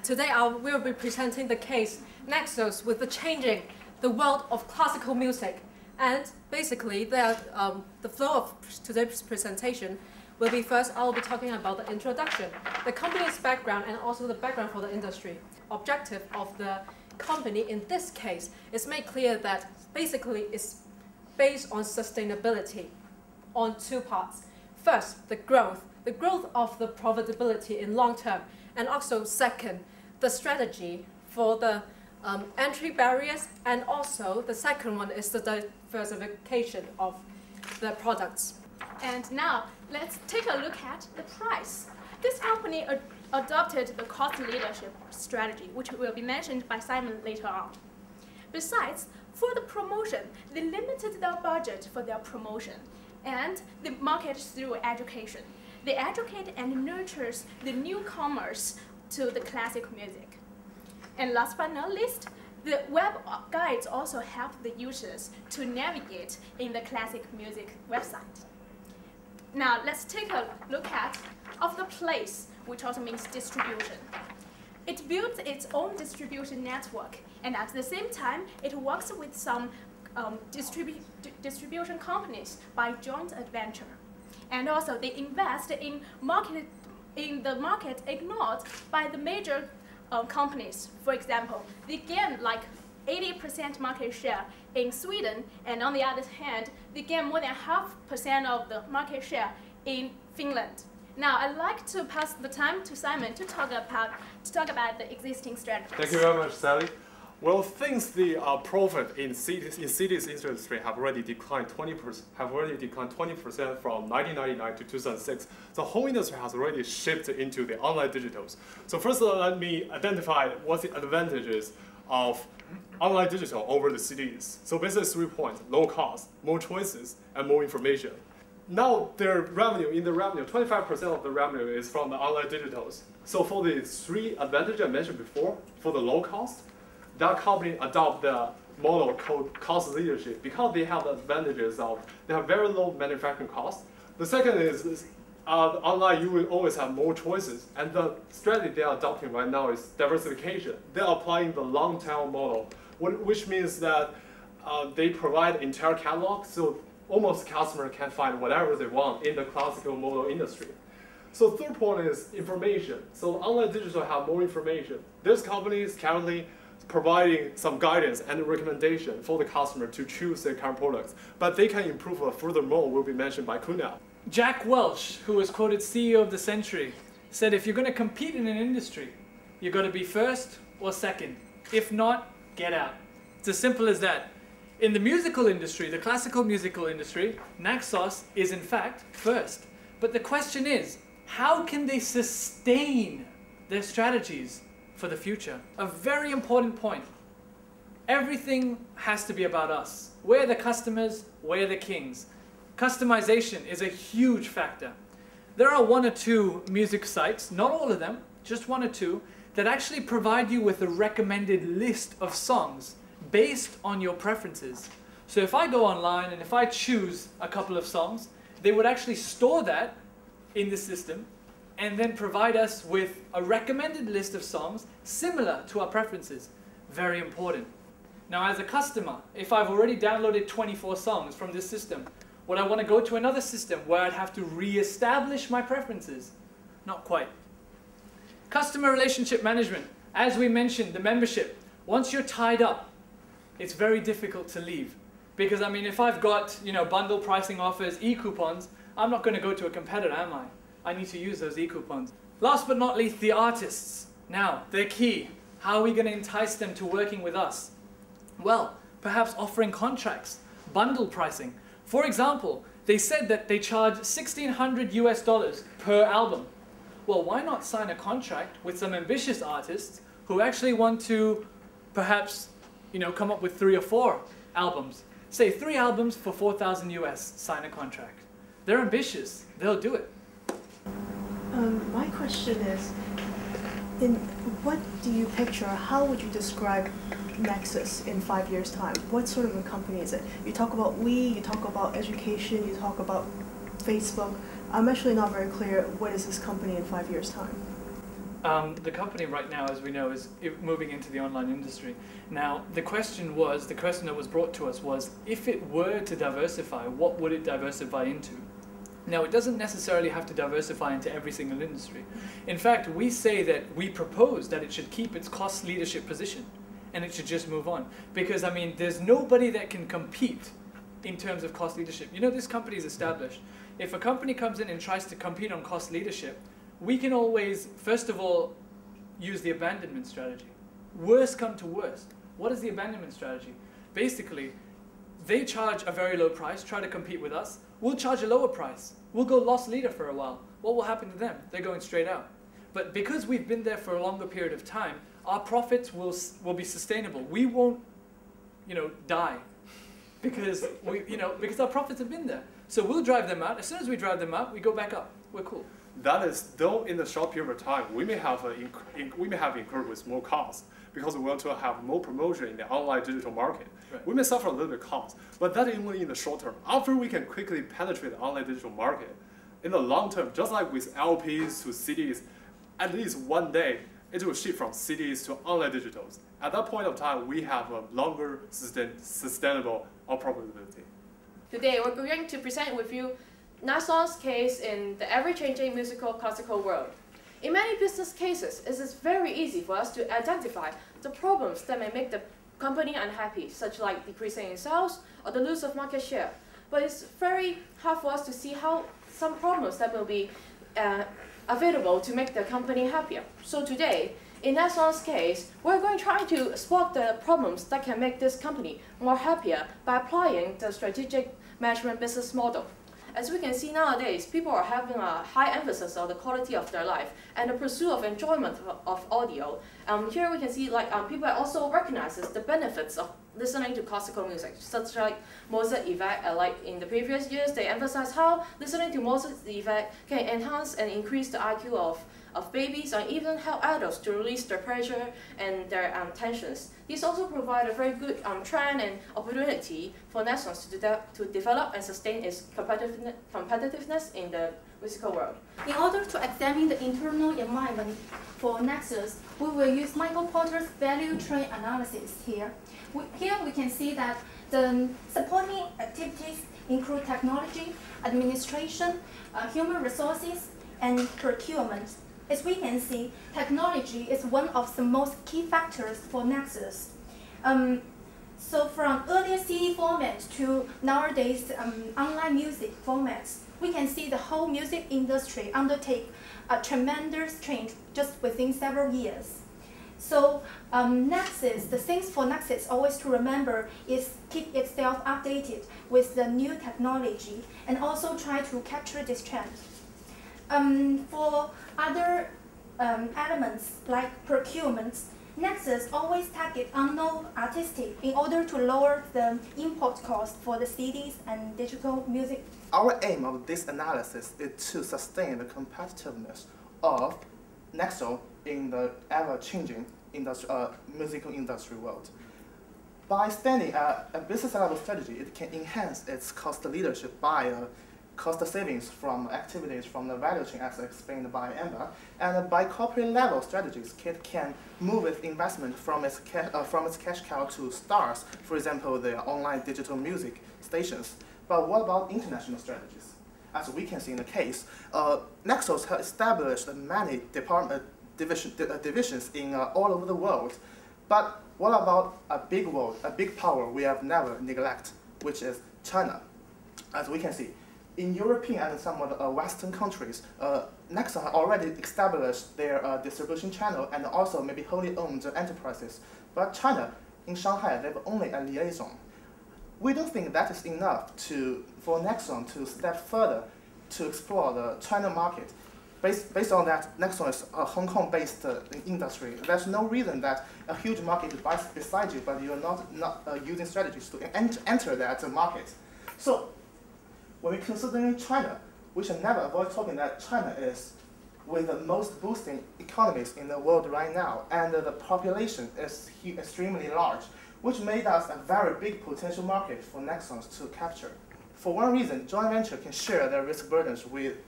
Today I will be presenting the case Nexus with the world of classical music. And basically, the flow of today's presentation will be first, I'll be talking about the introduction, the company's background, and also the background for the industry. Objective of the company in this case is made clear that basically it's based on sustainability on two parts. First, the growth of the profitability in long term, and also second, the strategy for the entry barriers, and also the second one is the diversification of the products. And now, let's take a look at the price. This company adopted the cost leadership strategy, which will be mentioned by Simon later on. Besides, for the promotion, they limited their budget for their promotion, and they market through education. They educate and nurtures the newcomers to the classic music. And last but not least, the web guides also help the users to navigate in the classic music website. Now let's take a look at the place, which also means distribution. It builds its own distribution network, and at the same time, it works with some distribution companies by joint adventure. And also, they invest in the market ignored by the major companies. For example, they gain like 80% market share in Sweden, and on the other hand, they gain more than 0.5% of the market share in Finland. Now, I'd like to pass the time to Simon to talk about the existing strategies. Thank you very much, Sally. Well, since the profit in cities industry have already declined 20% from 1999 to 2006, the whole industry has already shifted into the online digitals. So first, let me identify what the advantages of online digital over the CDs. So basically 3 points: low cost, more choices, and more information. Now their revenue, 25% of the revenue is from the online digitals. So for the 3 advantages I mentioned before, for the low cost, that company adopt the model called cost leadership because they have the advantages of, they have very low manufacturing costs. The second is online you will always have more choices, and the strategy they are adopting right now is diversification. They are applying the long-tail model, which means that they provide entire catalog, so almost customer can find whatever they want in the classical model industry. So third point is information. So online digital have more information. This company is currently providing some guidance and recommendation for the customer to choose their current products, but they can improve furthermore, will be mentioned by Kunal. Jack Welch, who was quoted CEO of the century, said if you're going to compete in an industry, you've got to be first or second. If not, get out. It's as simple as that. In the musical industry, the classical musical industry, Naxos is in fact first. But the question is, how can they sustain their strategies for the future? A very important point. Everything has to be about us. We're the customers, we're the kings. Customization is a huge factor. There are 1 or 2 music sites, not all of them, just 1 or 2, that actually provide you with a recommended list of songs based on your preferences. So if I go online and if I choose a couple of songs, they would actually store that in the system and then provide us with a recommended list of songs similar to our preferences. Very important. Now as a customer, if I've already downloaded 24 songs from this system, would I want to go to another system where I'd have to re-establish my preferences? Not quite. Customer relationship management. As we mentioned, the membership. Once you're tied up, it's very difficult to leave. Because I mean, if I've got, bundle pricing offers, e-coupons, I'm not going to go to a competitor, am I? I need to use those e-coupons. Last but not least, the artists. Now, they're key. How are we going to entice them to working with us? Well, perhaps offering contracts, bundle pricing. For example, they said that they charge $1,600 per album. Well, why not sign a contract with some ambitious artists who actually want to perhaps, come up with 3 or 4 albums? Say 3 albums for $4,000 US, sign a contract. They're ambitious, they'll do it. My question is, what do you picture, how would you describe Nexus in 5 years' time? What sort of a company is it? You talk about you talk about education, you talk about Facebook. I'm actually not very clear, what is this company in 5 years' time? The company right now, as we know, is moving into the online industry. Now, the question that was brought to us was, if it were to diversify, what would it diversify into? Now, it doesn't necessarily have to diversify into every single industry. In fact, we propose that it should keep its cost leadership position, and it should just move on. Because, I mean, there's nobody that can compete in terms of cost leadership. You know, this company is established. If a company comes in and tries to compete on cost leadership, we can always, first of all, use the abandonment strategy. Worst come to worst. What is the abandonment strategy? Basically, they charge a very low price, try to compete with us. We'll charge a lower price. We'll go loss leader for a while. What will happen to them? They're going straight out. But because we've been there for a longer period of time, our profits will be sustainable. We won't, die because because our profits have been there. So we'll drive them out. As soon as we drive them out, we go back up. We're cool. That is, though in the short period of time, we may have incurred with more costs because we want to have more promotion in the online digital market. Right. We may suffer a little bit cost, but that is only in the short term. After we can quickly penetrate the online digital market, in the long term, just like with LPs to cities, at least one day, it will shift from cities to online digitals. At that point of time, we have a longer sustainable profitability. Today, we're going to present with you Nexus's case in the ever-changing musical classical world. In many business cases, it is very easy for us to identify the problems that may make the company unhappy, such like decreasing in sales or the loss of market share. But it's very hard for us to see how some problems that will be available to make the company happier. So today, in Nexus's case, we're going to try to spot the problems that can make this company more happier by applying the strategic management business model. As we can see nowadays, people are having a high emphasis on the quality of their life and the pursuit of enjoyment of audio. Here we can see people also recognizes the benefits of listening to classical music, such like Mozart effect. Like in the previous years, they emphasized how listening to Mozart's effect can enhance and increase the IQ of babies and even help adults to release their pressure and their tensions. These also provide a very good trend and opportunity for Nexus to develop and sustain its competitiveness in the musical world. In order to examine the internal environment for Nexus, we will use Michael Porter's value tree analysis here. Here we can see that the supporting activities include technology, administration, human resources, and procurement. As we can see, technology is one of the most key factors for Nexus. So from earlier CD formats to nowadays online music formats, we can see the whole music industry undertake a tremendous change just within several years. So Nexus, the things for Nexus always to remember is keep itself updated with the new technology and also try to capture this trend. For other elements like procurement, Nexus always target unknown artistic in order to lower the import cost for the CDs and digital music. Our aim of this analysis is to sustain the competitiveness of Nexus in the ever-changing musical industry world. By standing a business level strategy, it can enhance its cost leadership by cost savings from activities from the value chain as explained by Amber, and by corporate level strategies, it can move its investment from its cash cow to stars, for example, the online digital music stations. But what about international strategies? As we can see in the case, Nexus has established many divisions in all over the world. But what about a big world, a big power we have never neglected, which is China? As we can see, in European and some of the Western countries, Nexus has already established their distribution channel and also maybe wholly owned enterprises. But China, in Shanghai, they have only a liaison. We don't think that is enough for Nexus to step further to explore the China market. Based on that, Nexus is a Hong Kong-based industry. There's no reason that a huge market is beside you, but you're not using strategies to enter that market. So, when we consider China, we should never avoid talking that China is with the most boosting economies in the world right now, and the population is extremely large, which made us a very big potential market for Nexus to capture. For one reason, joint venture can share their risk burdens with